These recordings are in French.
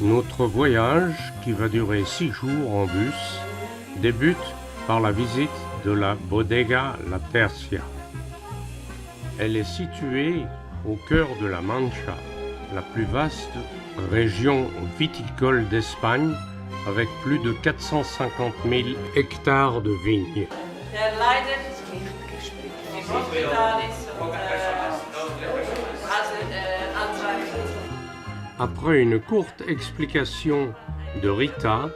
Notre voyage, qui va durer 6 jours en bus, débute par la visite de la Bodega La Tercia. Elle est située au cœur de la Mancha, la plus vaste région viticole d'Espagne, avec plus de 450 000 hectares de vignes. Après une courte explication de Rita,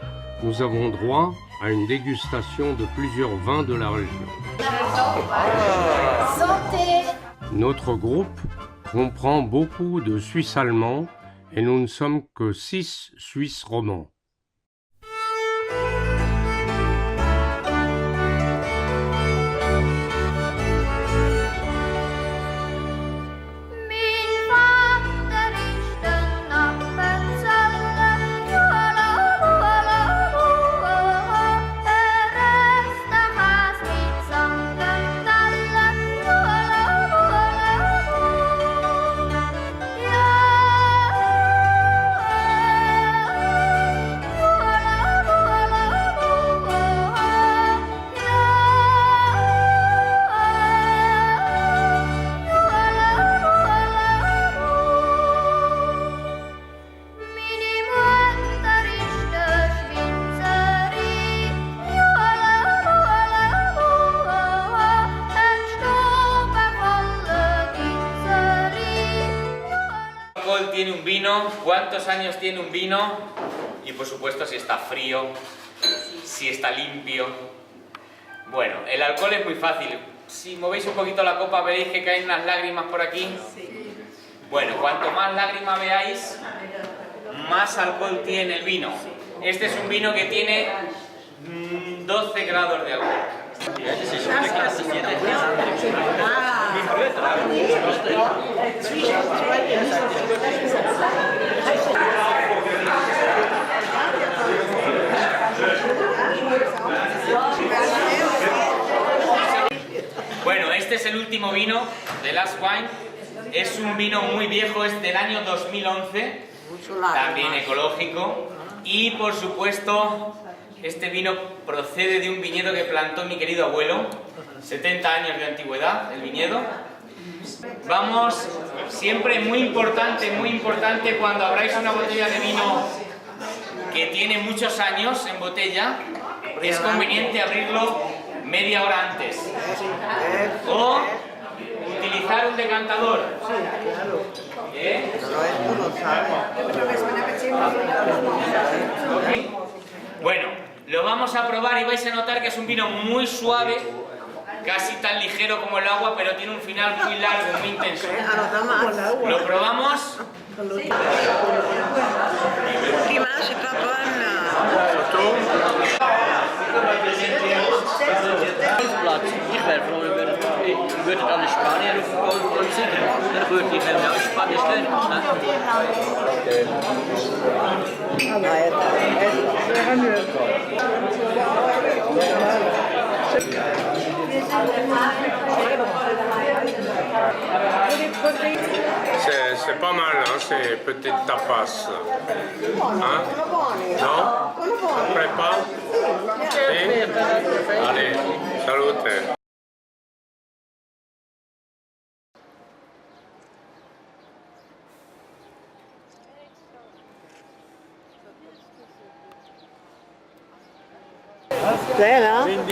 nous avons droit à une dégustation de plusieurs vins de la région. Santé! Notre groupe comprend beaucoup de Suisses allemands et nous ne sommes que 6 Suisses romands. Tiene un vino, cuántos años tiene un vino y por supuesto si está frío, si está limpio. Bueno, el alcohol es muy fácil. Si movéis un poquito la copa veréis que caen unas lágrimas por aquí. Bueno, cuanto más lágrimas veáis, más alcohol tiene el vino. Este es un vino que tiene 12 grados de alcohol. Bueno, este es el último vino de Last Wine. Es un vino muy viejo, es del año 2011, también ecológico. Y por supuesto, este vino procede de un viñedo que plantó mi querido abuelo, 70 años de antigüedad, el viñedo. Vamos, siempre muy importante cuando abráis una botella de vino que tiene muchos años en botella, es conveniente abrirlo media hora antes. O utilizar un decantador. Bueno, lo vamos a probar y vais a notar que es un vino muy suave, casi tan ligero como el agua, pero tiene un final muy largo, muy intenso. ¿Lo probamos? Ich wäre froh, ich würde dann in Spanien auf den Golf sitzen. Dann würde ich nämlich auch in Spanien stehen. C'est pas mal, hein, ces petites tapas. Hein? Non? Après pas? Si? Allez, salute.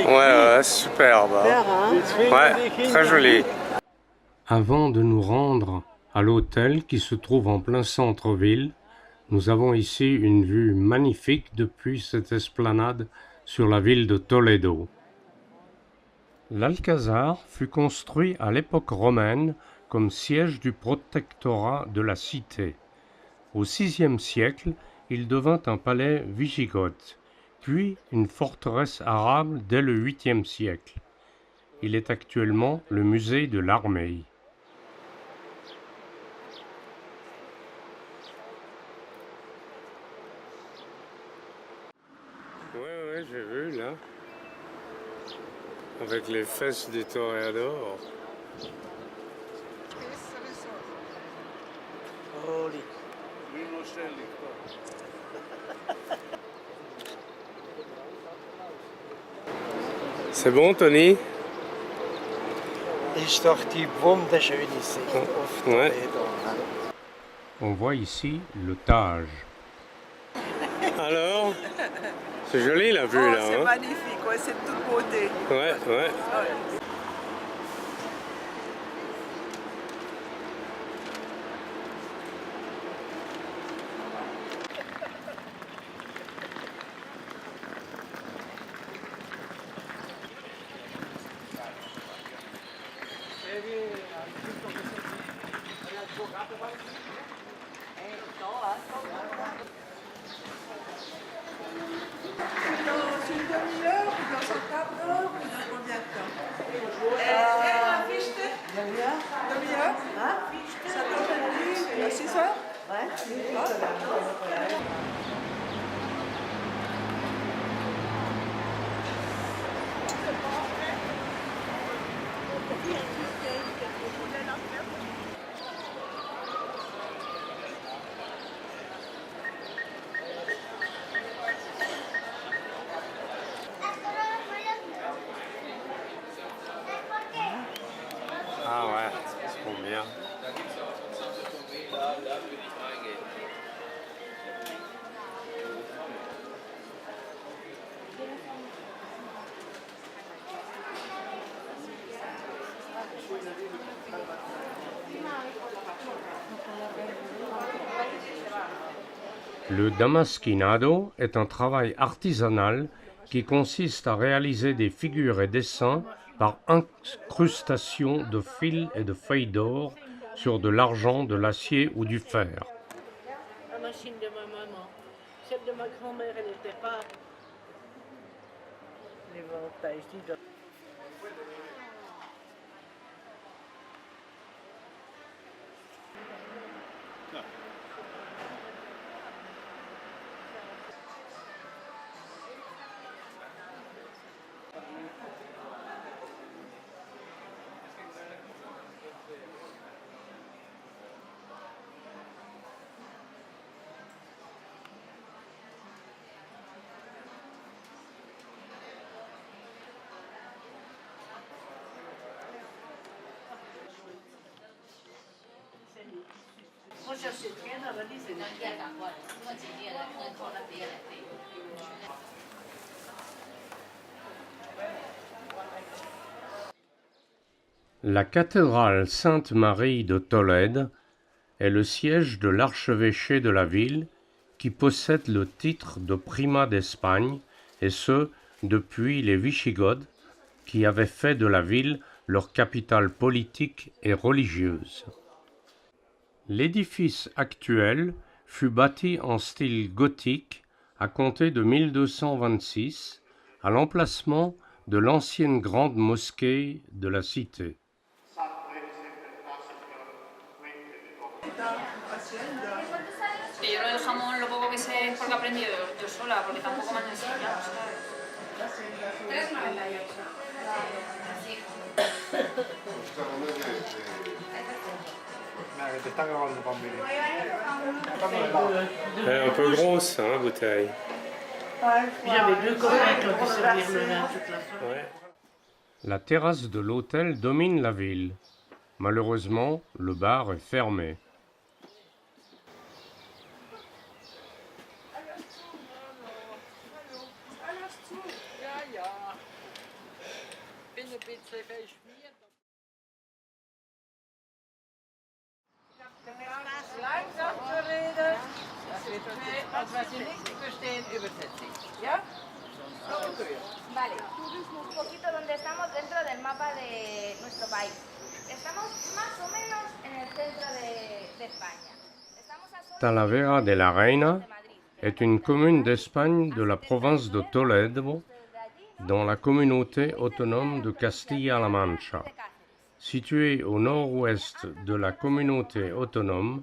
Ouais, superbe. Ouais, très joli. Avant de nous rendre à l'hôtel qui se trouve en plein centre-ville, nous avons ici une vue magnifique depuis cette esplanade sur la ville de Toledo. L'Alcazar fut construit à l'époque romaine comme siège du protectorat de la cité. Au VIe siècle, il devint un palais wisigoth, puis une forteresse arabe dès le 8e siècle. Il est actuellement le musée de l'armée. Ouais, j'ai vu là. Avec les fesses du toréador. C'est bon, Tony? Ist doch die wunderschöne Sicht auf Ouais. Toledo. On voit ici le Tage. Alors, c'est joli la vue là. C'est Hein? magnifique, ouais, c'est de toute beauté. Ouais, ouais. Ouais. Dans une demi-heure ou dans un quart d'heure ou dans combien de temps? Demi-heure? Ça t'emmène à 6 heures? Ah ouais, c'est trop bien. Le damasquinado est un travail artisanal qui consiste à réaliser des figures et dessins par incrustation de fils et de feuilles d'or sur de l'argent, de l'acier ou du fer. La machine de ma maman. Celle de ma grand-mère, elle n'était pas. L'éventail, je dis. Moi, j'achète rien dans la liste. La cathédrale Sainte-Marie de Tolède est le siège de l'archevêché de la ville qui possède le titre de primat d'Espagne, et ce, depuis les Wisigoths, qui avaient fait de la ville leur capitale politique et religieuse. L'édifice actuel fut bâti en style gothique à compter de 1226, à l'emplacement de l'ancienne grande mosquée de la cité. Yo lo del jamón, lo poco que sé es porque he aprendido yo sola, porque tampoco me han enseñado, ¿sabes? Te está grabando, bambini. Un peu grosse, hein, bouteille. J'avais deux copains qui ont pu servir le vin toute la soirée. Ouais. La terrasse de l'hôtel domine la ville. Malheureusement, le bar est fermé. Langsam zu reden. Das wird okay. Als wir Sie nicht verstehen, Übersetzung. Ja? Vale, un poquito donde estamos dentro del mapa de nuestro país. Estamos más o menos en el centro de España. Estamos a solo Talavera de la Reina de Madrid. est une commune d'Espagne de la province de Toledo, dans la communauté autonome de Castilla-La Mancha. Située au nord-ouest de la communauté autonome,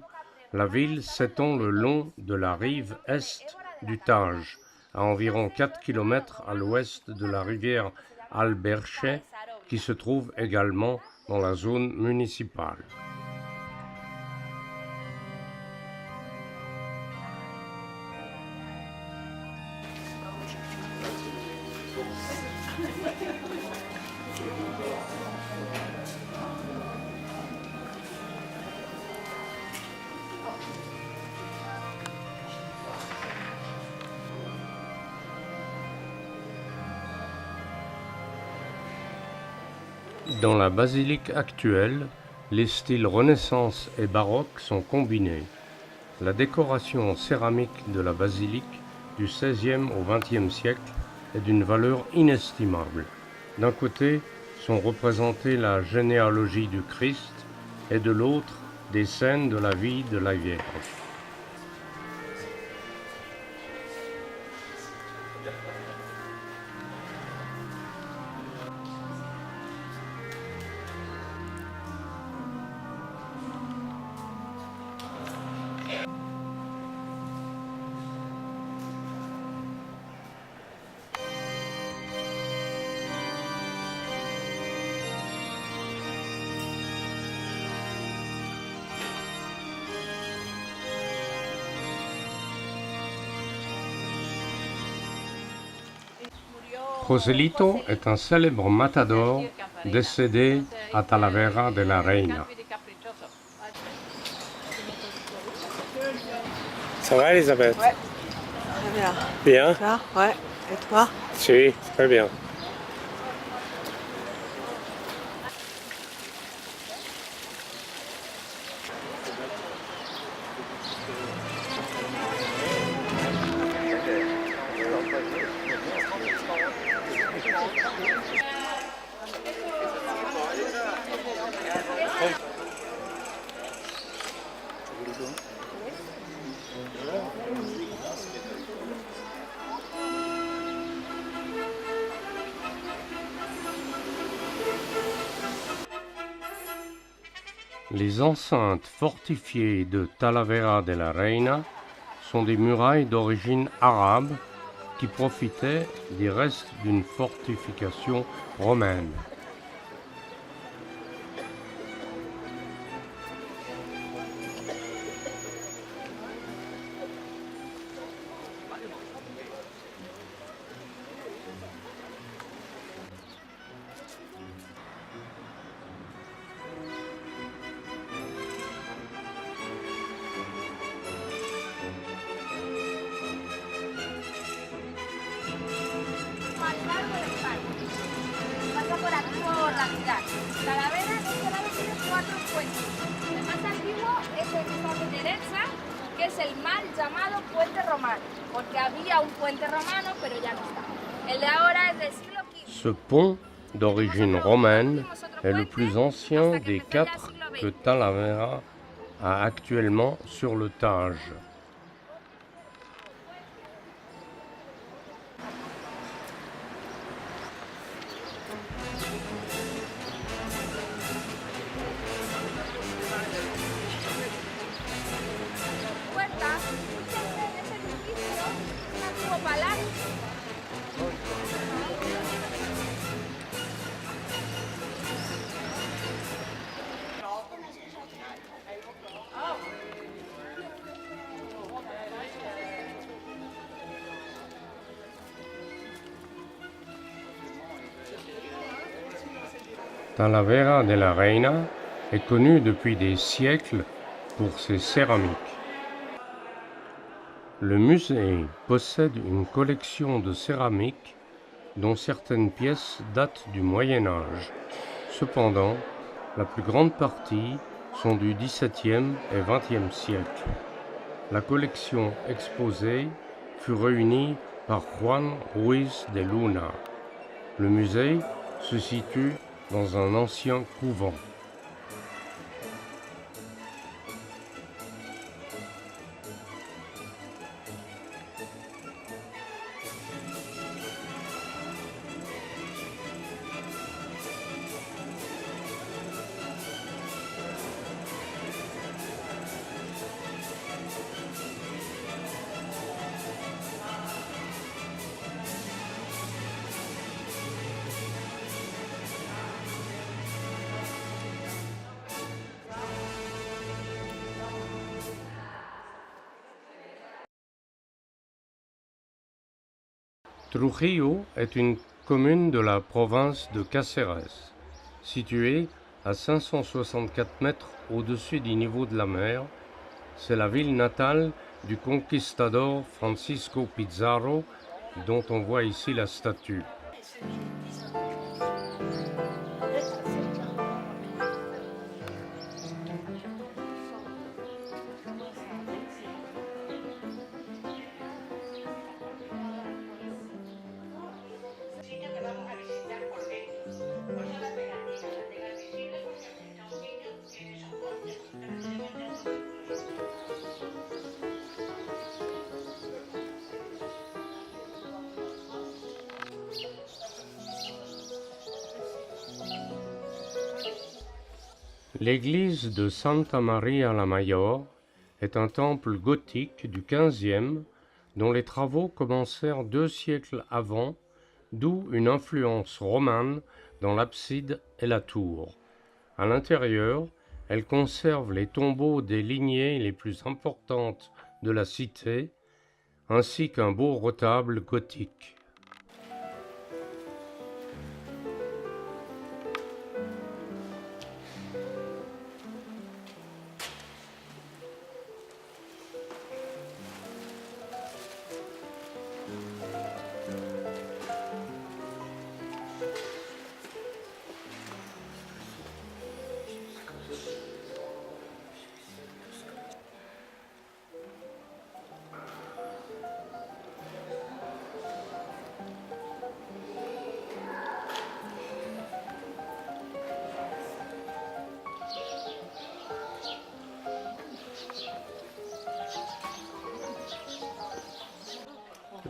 la ville s'étend le long de la rive est du Tage, à environ 4 km à l'ouest de la rivière Alberche, qui se trouve également dans la zone municipale. Dans la basilique actuelle, les styles Renaissance et baroque sont combinés. La décoration en céramique de la basilique du XVIe au XXe siècle est d'une valeur inestimable. D'un côté sont représentées la généalogie du Christ et de l'autre des scènes de la vie de la Vierge. Joselito est un célèbre matador décédé à Talavera de la Reina. Ça va, Elisabeth? Ouais. Très bien. Bien? Ça, ouais. Et toi? Oui, très bien. Les enceintes fortifiées de Talavera de la Reina sont des murailles d'origine arabe qui profitaient des restes d'une fortification romaine. Pasa por aquí por la ciudad. Talavera solamente tiene 4 puentes. El más antiguo es el que está a mi derecha, que es el mal llamado puente romano, porque había un puente romano, pero ya no está. El de ahora es del siglo XV. Ce pont d'origine romaine est le plus ancien des 4 que Talavera a actuellement sur le Tage. Puerta, en ese edificio, un antiguo palacio. Talavera de la Reina est connu depuis des siècles pour ses céramiques. Le musée possède une collection de céramiques dont certaines pièces datent du Moyen Âge. Cependant, la plus grande partie sont du XVIIe et XXe siècle. La collection exposée fut réunie par Juan Ruiz de Luna. Le musée se situe dans un ancien couvent. Trujillo est une commune de la province de Cáceres, située à 564 mètres au-dessus du niveau de la mer. C'est la ville natale du conquistador Francisco Pizarro, dont on voit ici la statue. L'église de Santa Maria la Mayor est un temple gothique du XVe dont les travaux commencèrent 2 siècles avant, d'où une influence romane dans l'abside et la tour. À l'intérieur, elle conserve les tombeaux des lignées les plus importantes de la cité, ainsi qu'un beau retable gothique.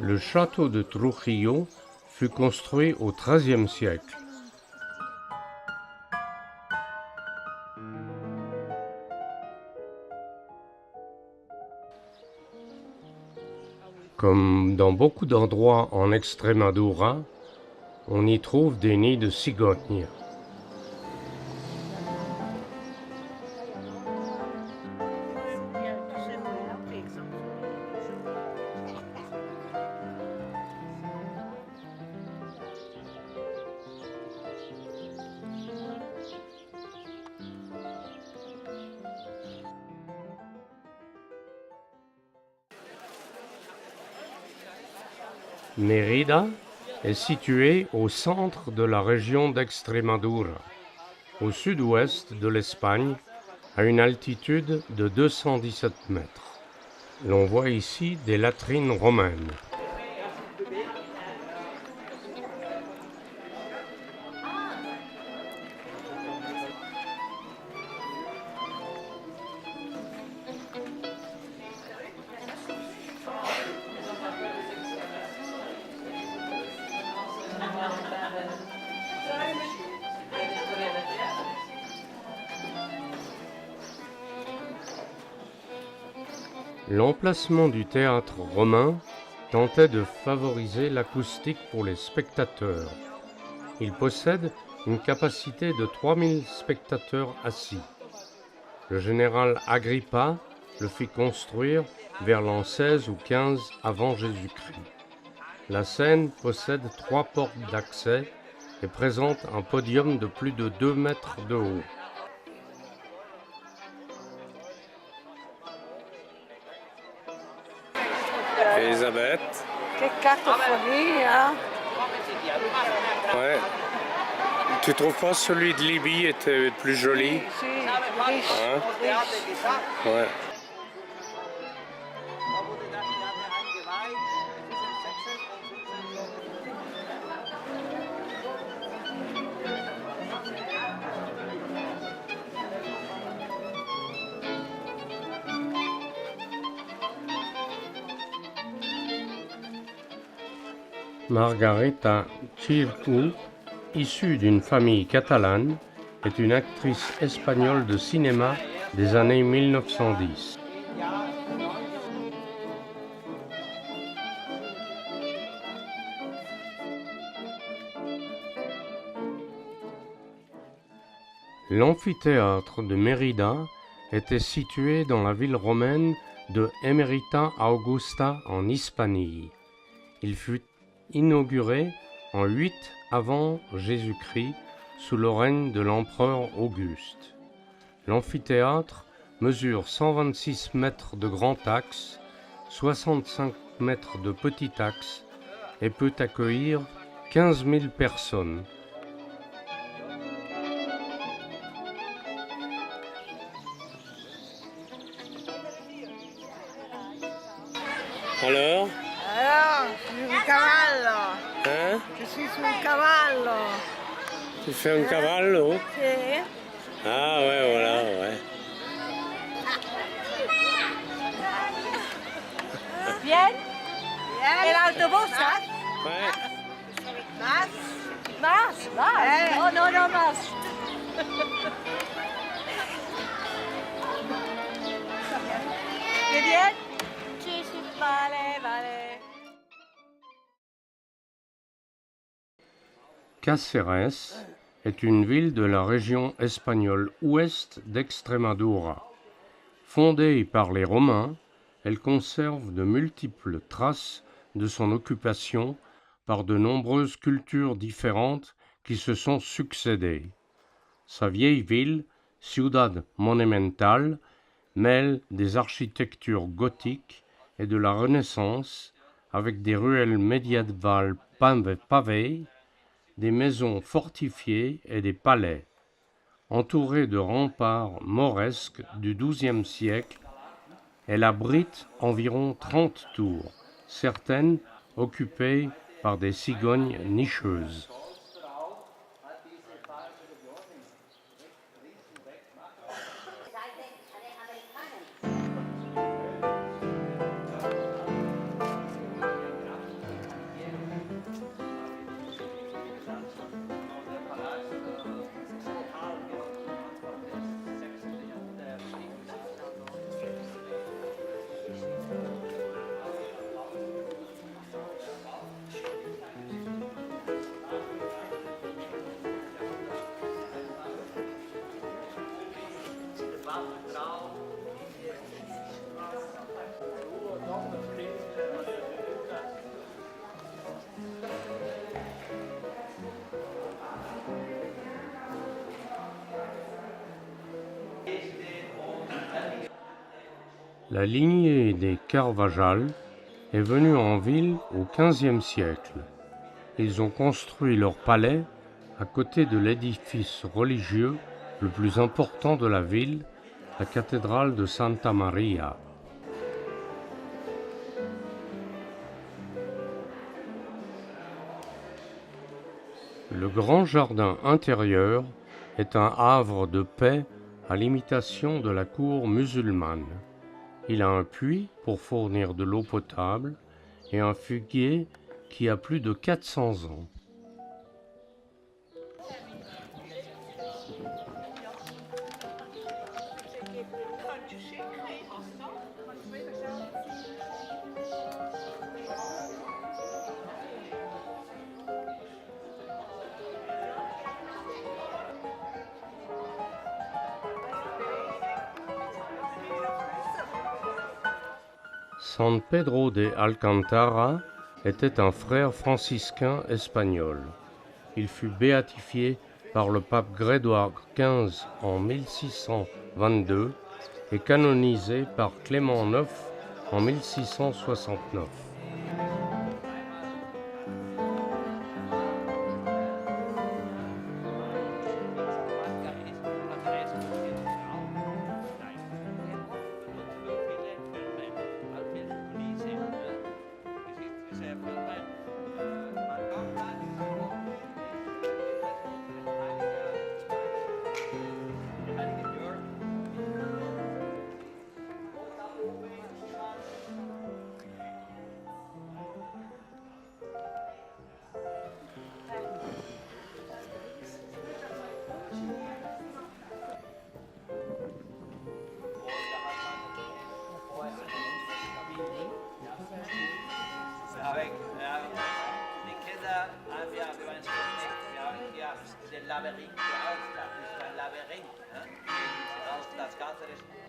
Le château de Trujillo fut construit au XIIIe siècle. Comme dans beaucoup d'endroits en Extremadura, on y trouve des nids de cigognes. Mérida est située au centre de la région d'Extremadura, au sud-ouest de l'Espagne, à une altitude de 217 mètres. L'on voit ici des latrines romaines. L'emplacement du théâtre romain tentait de favoriser l'acoustique pour les spectateurs. Il possède une capacité de 3000 spectateurs assis. Le général Agrippa le fit construire vers l'an 16 ou 15 avant Jésus-Christ. La scène possède 3 portes d'accès et présente un podium de plus de 2 mètres de haut. Elisabeth. Quelle cacophonie, hein? Ouais. Tu trouves pas celui de Libye était plus joli? Si, riche, Hein? riche. Ouais. Margarita Xirgu, issue d'une famille catalane, est une actrice espagnole de cinéma des années 1910. L'amphithéâtre de Mérida était situé dans la ville romaine de Emerita Augusta en Hispanie. Il fut inauguré en 8 avant Jésus-Christ sous le règne de l'empereur Auguste. L'amphithéâtre mesure 126 mètres de grand axe, 65 mètres de petit axe et peut accueillir 15 000 personnes. Alors? Alors, je suis un cavallo. Hein? Je suis sur un cavallo. Tu fais un cavallo? Sì. Ah ouais, voilà, ouais. Bien. Et l'autobus, hein? Ouais. Más. Más. Oh, no, no, más. Cáceres est une ville de la région espagnole ouest d'Extremadura. Fondée par les Romains, elle conserve de multiples traces de son occupation par de nombreuses cultures différentes qui se sont succédées. Sa vieille ville, Ciudad Monumental, mêle des architectures gothiques et de la Renaissance avec des ruelles médiévales pavées, des maisons fortifiées et des palais. Entourée de remparts mauresques du XIIe siècle, elle abrite environ 30 tours, certaines occupées par des cigognes nicheuses. La lignée des Carvajal est venue en ville au XVe siècle. Ils ont construit leur palais à côté de l'édifice religieux le plus important de la ville, la cathédrale de Santa Maria. Le grand jardin intérieur est un havre de paix à l'imitation de la cour musulmane. Il a un puits pour fournir de l'eau potable et un figuier qui a plus de 400 ans. San Pedro de Alcántara était un frère franciscain espagnol. Il fut béatifié par le pape Grégoire XV en 1622 et canonisé par Clément IX en 1669.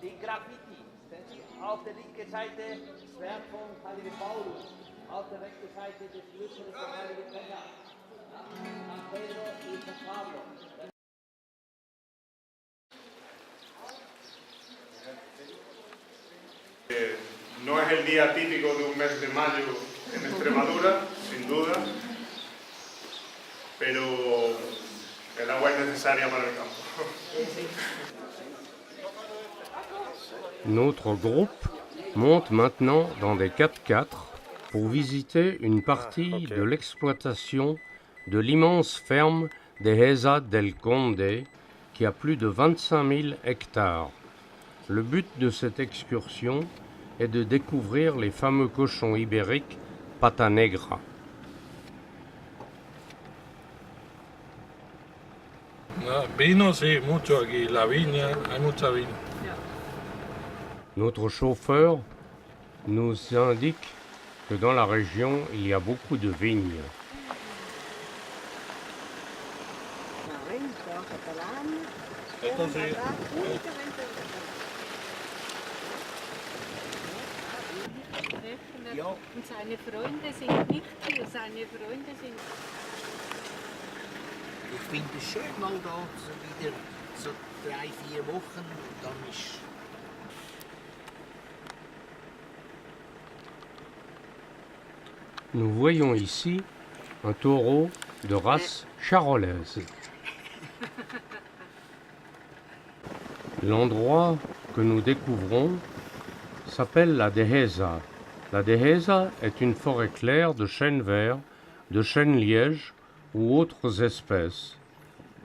Die Graffiti, auf der linken Seite das Werk von Heilige Paulus, auf der rechten Seite des Schlüssels von Heilige Peter, San Pedro y San Pablo. No es el día típico de un mes de mayo en Extremadura, sin duda, pero el agua es necesaria para el campo. Notre groupe monte maintenant dans des 4x4 pour visiter une partie de l'exploitation de l'immense ferme de Heza del Conde qui a plus de 25 000 hectares. Le but de cette excursion est de découvrir les fameux cochons ibériques Pata Negra. Vino, sí, mucho aquí. La viña, hay mucha viña. Notre chauffeur nous indique que dans la région, il y a beaucoup de vignes. Entonces, Ja. Und seine Freunde sind nicht hier, seine Freunde sind... Ich finde es schön, mal da so wieder so 3-4 Wochen und dann ist... Nous voyons ici un taureau de race charolaise. L'endroit que nous découvrons s'appelle la Dehesa. La Dehesa est une forêt claire de chênes verts, de chênes lièges ou autres espèces.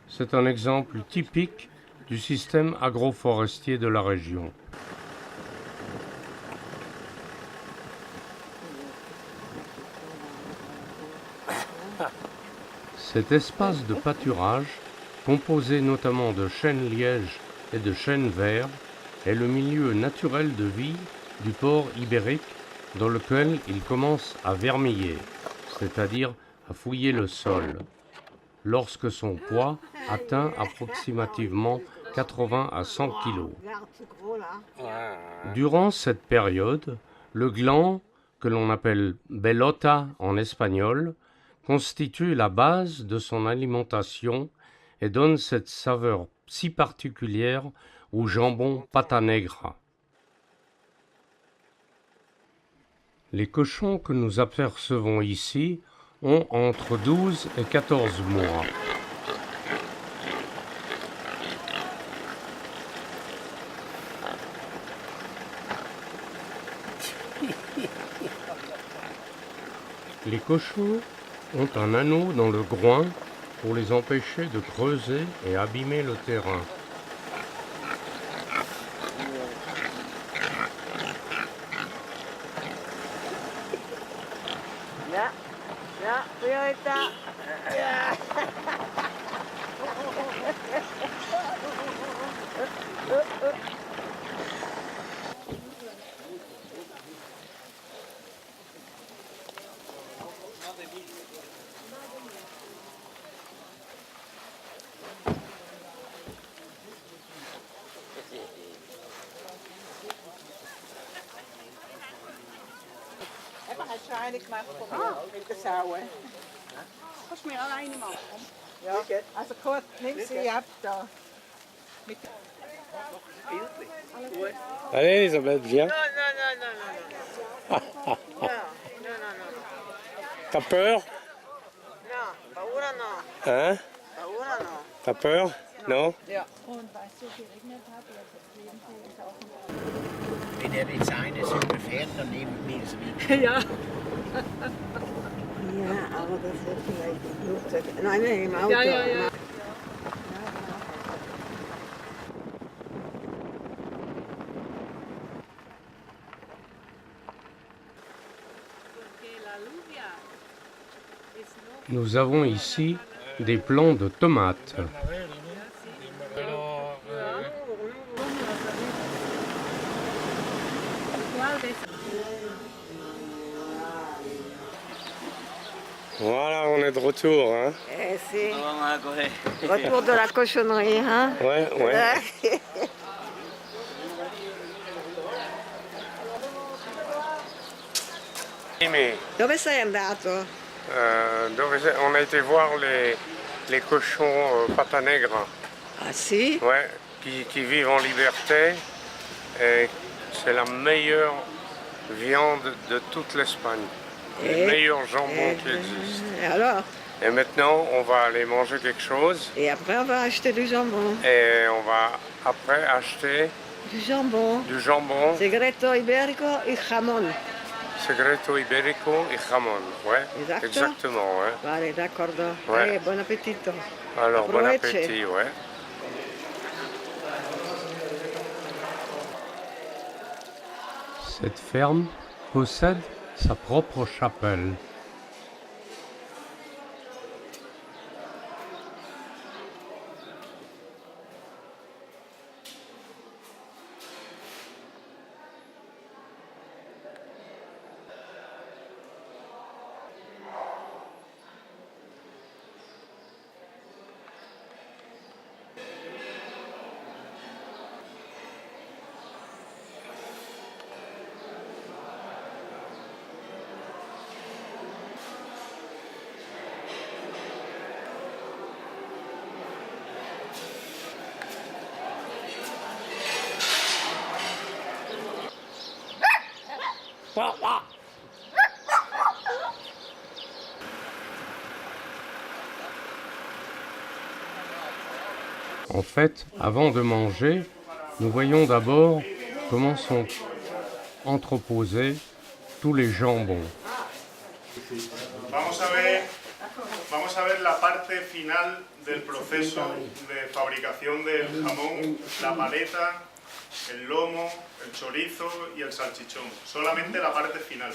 C'est un exemple typique du système agroforestier de la région. Cet espace de pâturage, composé notamment de chênes lièges et de chênes verts, est le milieu naturel de vie du porc ibérique dans lequel il commence à vermiller, c'est-à-dire à fouiller le sol, lorsque son poids atteint approximativement 80 à 100 kg. Durant cette période, le gland, que l'on appelle bellota en espagnol, constitue la base de son alimentation et donne cette saveur si particulière au jambon pata negra. Les cochons que nous apercevons ici ont entre 12 et 14 mois. Les cochons ont un anneau dans le groin pour les empêcher de creuser et abîmer le terrain. Ja, Violetta. Ja. Wahrscheinlich gemacht von mir mit der Sau. Kannst du mir alleine machen? Ja, also gut, nimm sie ab da. Mit Allez Elisabeth, viens. Non, non, non, non, non. T'as peur? Non, paura no. Hein? Paura no. T'as peur? Non? Ja. Und weil es so geregnet hat, jetzt leben sie jetzt auch noch. Wenn er jetzt eines überfährt, dann nehmen wir es wieder. Ja. Ja, aber das wird vielleicht im Flugzeug. Nein, nein, im Auto. Ja, ja, ja. Nous avons ici des plants de tomates. Voilà, on est de retour. Hein? Eh, si. Retour de la cochonnerie, hein? Ouais, ouais. Dove sei andato? On a été voir les cochons pata negra. Ah si? Ouais, qui vivent en liberté. Et c'est la meilleure viande de toute l'Espagne. Le meilleur jambon qui existe. Et alors? Et maintenant, on va aller manger quelque chose. Et après, on va acheter du jambon. Et on va après acheter Du jambon. du jambon. Segreto ibérico y jamón. Segreto ibérico et jamón. Ouais, Exacto. exactement. Ouais. Vale, d'accordo. Ouais. Allez, bon appetito. Alors, bon Aproveche. appétit, ouais. Cette ferme possède sa propre chapelle. En fait, avant de manger, nous voyons d'abord comment sont entreposés tous les jambons. Vamos a ver la parte final del proceso de fabricación del jamón, la paleta, el lomo, el chorizo y el salchichón. Solamente la parte final.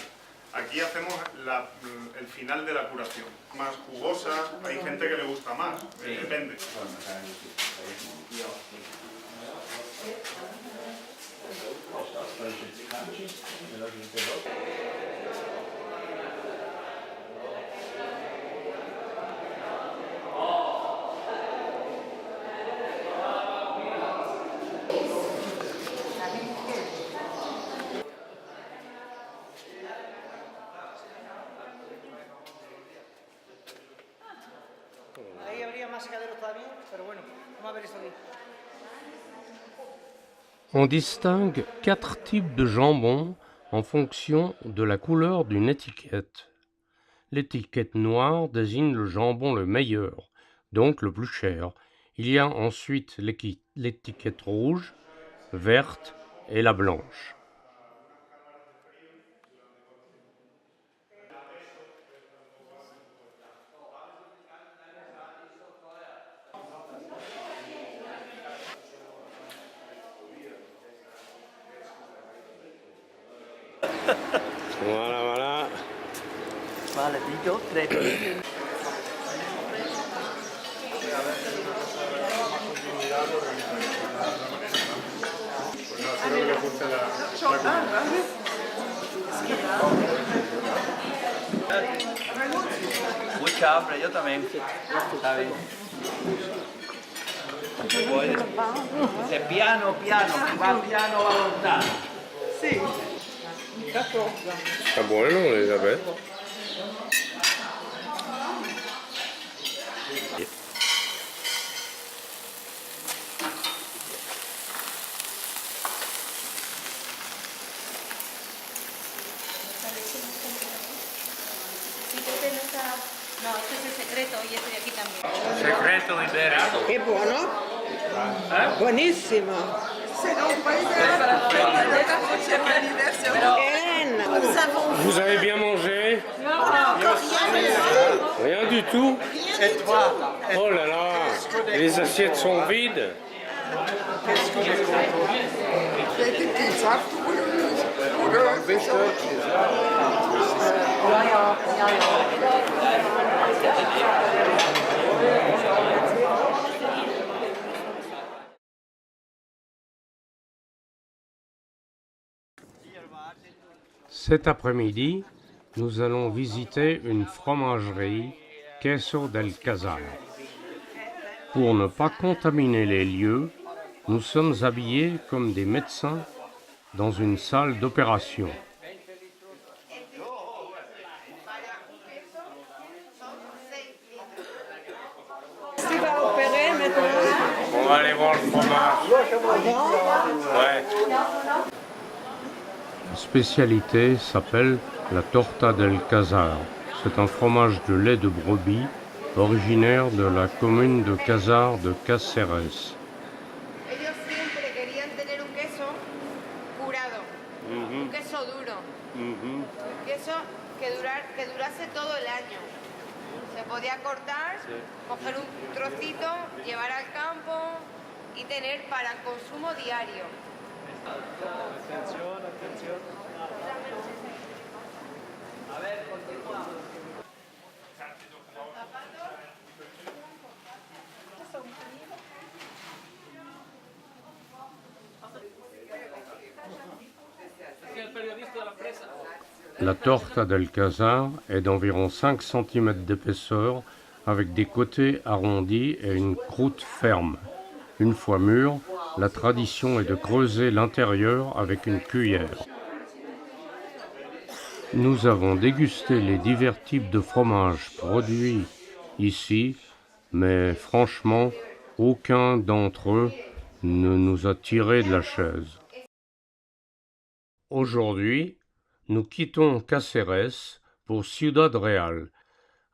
Aquí hacemos el final de la curación. Más jugosa, hay gente que le gusta más, depende. Ahí habría más secaderos todavía, pero bueno, vamos a ver esto aquí. On distingue 4 types de jambon en fonction de la couleur d'une étiquette. L'étiquette noire désigne le jambon le meilleur, donc le plus cher. Il y a ensuite l'étiquette rouge, verte et la blanche. Voilà, voilà. Vale, pillo, 3. Mucha hambre, yo también. ¿Sabes? Dice piano, piano, va piano, va lontano. Sí. D'accord. Está bueno, Elizabeth. No, este es el secreto y este de aquí también. Secreto ibérico. È buono? Buonissimo. Hélène, Vous avez bien mangé? Rien du tout? Et toi? Oh là là, les assiettes sont vides. Cet après-midi, nous allons visiter une fromagerie, Queso del Casar. Pour ne pas contaminer les lieux, nous sommes habillés comme des médecins dans une salle d'opération. tu vas opérer maintenant? On va aller voir le fromage. Ouais. La spécialité s'appelle la torta del Casar. C'est un fromage de lait de brebis originaire de la commune de Casar de Cáceres. Ellos siempre querían tener un queso curado, un queso duro, un queso que durase todo el año. Se podía cortar, coger un trocito, llevar al campo y tener para consumo diario. Atención, atención. A ver, continúa. La torta del Casar est d'environ 5 cm d'épaisseur avec des côtés arrondis et une croûte ferme. Une fois mûre, la tradition est de creuser l'intérieur avec une cuillère. Nous avons dégusté les divers types de fromages produits ici, mais franchement, aucun d'entre eux ne nous a tiré de la chaise. Aujourd'hui, Nous quittons Cáceres pour Ciudad Real.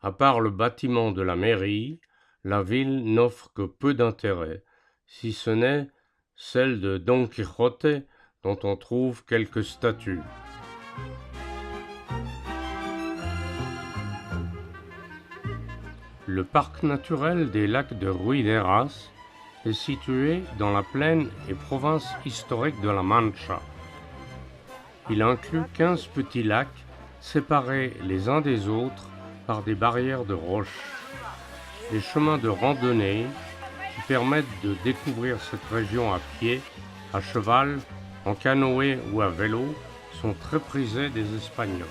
À part le bâtiment de la mairie, la ville n'offre que peu d'intérêt, si ce n'est celle de Don Quijote dont on trouve quelques statues. Le parc naturel des lacs de Ruideras est situé dans la plaine et province historique de la Mancha. Il inclut 15 petits lacs séparés les uns des autres par des barrières de roches. Des chemins de randonnée qui permettent de découvrir cette région à pied, à cheval, en canoë ou à vélo sont très prisés des Espagnols.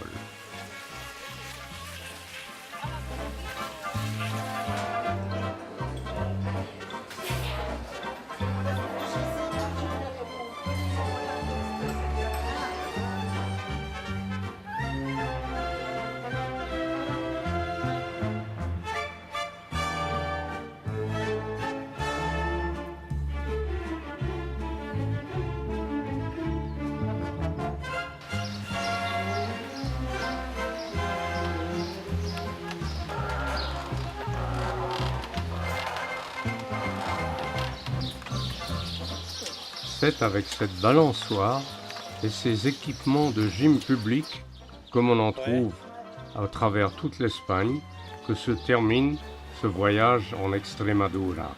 C'est avec cette balançoire et ces équipements de gym public, comme on en trouve à travers toute l'Espagne, que se termine ce voyage en Extremadura.